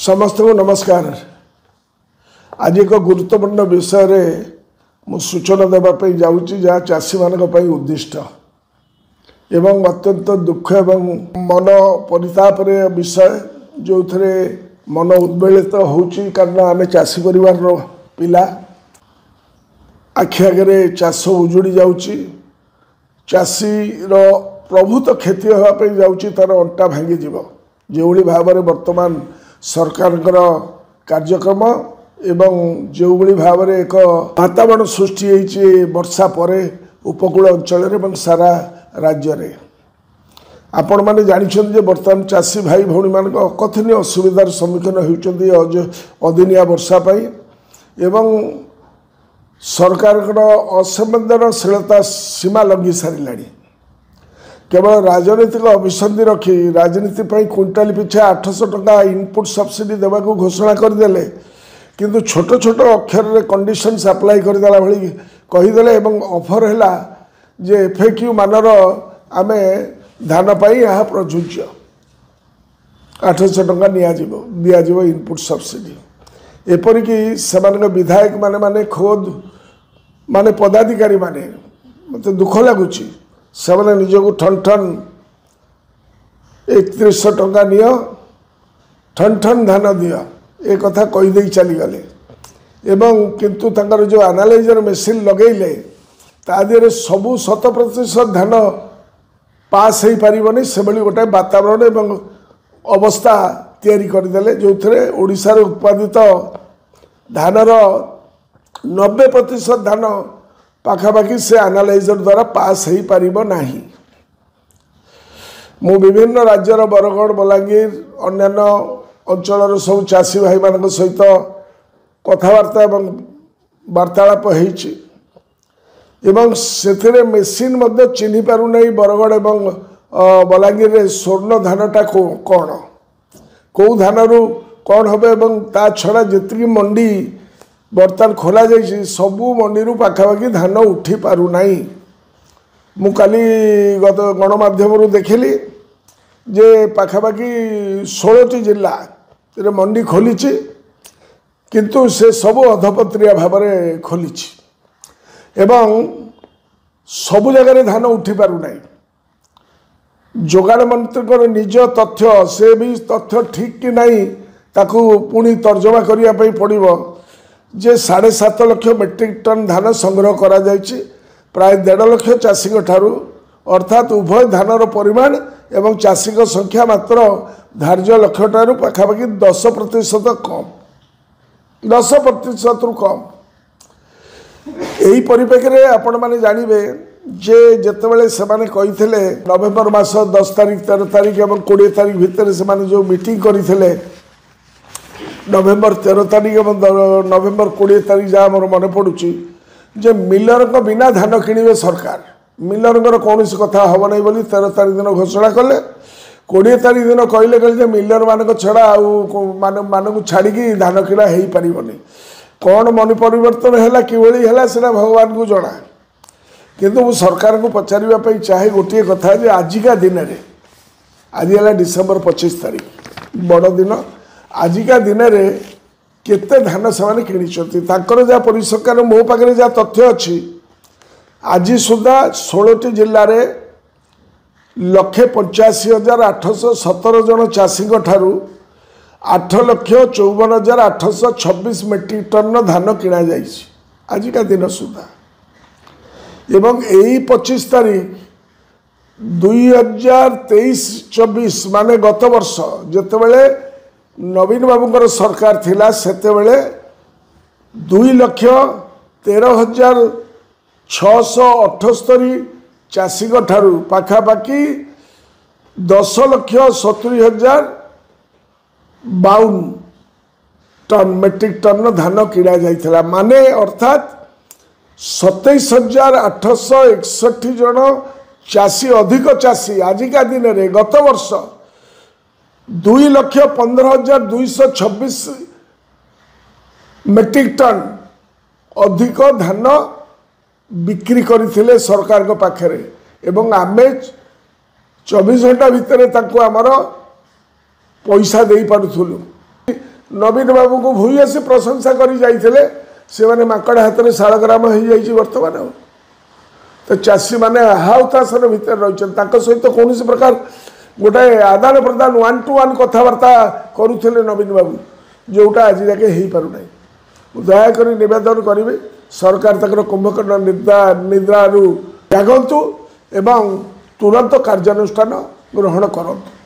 समस्त को नमस्कार। आज एक गुरुत्वपूर्ण विषय रे मु सूचना देवाई जाऊँगी जहाँ चाषी मान उद्दिष्ट एवं अत्यंत दुख एवं मन परिताप विषय जो थे मन उद्वेलित होची कारण आम चाषी परिवार पिला आखि आगे चाष उजुड़ी जाऊँगी चाषी प्रभुत क्षति होगापी जाऊँगी तार अंटा भांगी जीव जो भाव में वर्तमान सरकार कार्यक्रम एवं जो भाव में एक वातावरण सृष्टि होती वर्षा पर उपकूल अंचल सारा राज्य रे आपण मैंने जानते बर्तमान चाषी भाई भौणी मान अकथनीय असुविधार सम्मुखीन होती अदिनिया वर्षापाई एवं सरकार असंवेदनशीलता सीमा लंघी सारा केवल राजनीतिक अभिसंधि रखी राजनीति क्विंटाल पिछा 800 टका इनपुट सब्सिडी देवा घोषणा करदे किंतु छोट छोट अक्षर रे कंडीशंस अप्लाई करदेला भली कहीदेले एवं ऑफर है जे एफएक्यू मानर आमे धान पाई यहाँ प्रযোज्य 800 टका दिज्व इनपुट सब्सिडी एपरिकी से विधायक माने माने खोद माने पदाधिकारी माने मत दुख लगुच से निजक ठन ठन 3100 टका नियो ठन ठन धान दियो ए कथा कहीदे चलीगले एवं किंतु तंकर जो एनालाइजर मेसीन लगेले तादेह सबू 100% धान पास हो पारनी से गोटे वातावरण एवं अवस्था तैयारी करदेले जो थे ओडिशार उत्पादित धानर 90% धान पाखापाखि से एनालाइजर द्वारा पास हो पारिबो नाही। मु विभिन्न राज्यर बरगढ़ बलांगीर अन्यान्य अंचल सब चाषी भाई मान सहित कथबार्ता एवं वार्तालाप होइछि एवं से मेसीन मध्य चिन्ह पारुना बरगढ़ एवं बलांगीर रे स्वर्ण धानटा कौन कौ धानरू कौन हम एवं ता छड़ा जी मंडी बर्तमान खोल जाइए सबू मंडी पाखापाखि धान उठी पारुना मु काली गत गणमाध्यम देखिली जे पाखापाखि 16टी जिला मंडी खोली किंतु से सबू अधपत्रिया भाव में खोली एवं सबु जगह धान उठी पारुना जोगाड़ मंत्री निज तथ्य से भी तथ्य ठीक कि नहीं ताकू पुणी तर्जमा करने पड़ो जे 7.5 लाख मेट्रिक टन धान संग्रह करा जायछि प्राय 1.5 लाख चाषी ठारू अर्थात उभय धानर परिमाण एवं चाषी संख्या मात्र धार्य लक्ष्य ठारू पाखापाखि 10% कम 10% रु कम। यही परिप्रेक्षी में आपण मैंने जानवे जे जितेबाला से कही नवेम्बर मास 10 तारिख 13 तारिख और 20 तारिख भितर से जो मीटिंग करते नवेम्बर 13 तारिख और नवेम्बर 20 तारिख जहाँ मोर मन पड़ुची जे मिलर को बिना धान किणवे सरकार मिलर कौन कथा हम नहीं बोली 13 तारिख दिन घोषणा कले 20 तारिख दिन कहले मिलर मान छड़ा मानक छाड़ी धान किणा हो पारनी कौन मन परिवर्तन है कि है भगवान को जना किंतु मु सरकार को पचारे चाहे गोटे कथा आजिका दिन में आज है डिसेम्बर 25 तारिख बड़ दिन आजिका दिन में केते धान से किणी जहाँ परिसरकार मो पाखे जहाँ तथ्य अच्छी आज सुधा 16टी जिले में 185,817 जन चाषी ठारू 8,54,826 मेट्रिक टन धान किणा जाइछि आजिका दिन सुधा एवं यही 25 तारिख 2023-24 माने गत वर्ष जितेबाला नवीन बाबूंकर सरकार थिला सेतेबेले 2,13,678 चाषी ठारू पाखापाखि 10,70,52 टन मेट्रिक टन धान किणा जाइथिला माने अर्थात 27,861 जन चाषी अधिक चाषी आजिका दिन में गत वर्ष 2,15,226 मेट्रिक टन अधिक धान बिक्री करथिले सरकार को पाखरे एवं आमे 24 घंटा भितर आमर पैसा दे पारुथुलु नवीन बाबू को भूयसी प्रशंसा कर जाइए से मैंने माकड़ हाथ में शालग्राम हो जाइए बर्तमान तो चाषी मैंने हाउतासन भितर रही सहित कौन प्रकार गोटे आदान प्रदान 1-to-1 कथबार्ता करुले नवीन बाबू जोटा आज जाके हो पारना दयाक नवेदन करेंगे सरकार तक कुंभकर्ण निद्रा जागतु एवं तुरंत कार्यानुष्ठान ग्रहण करतु।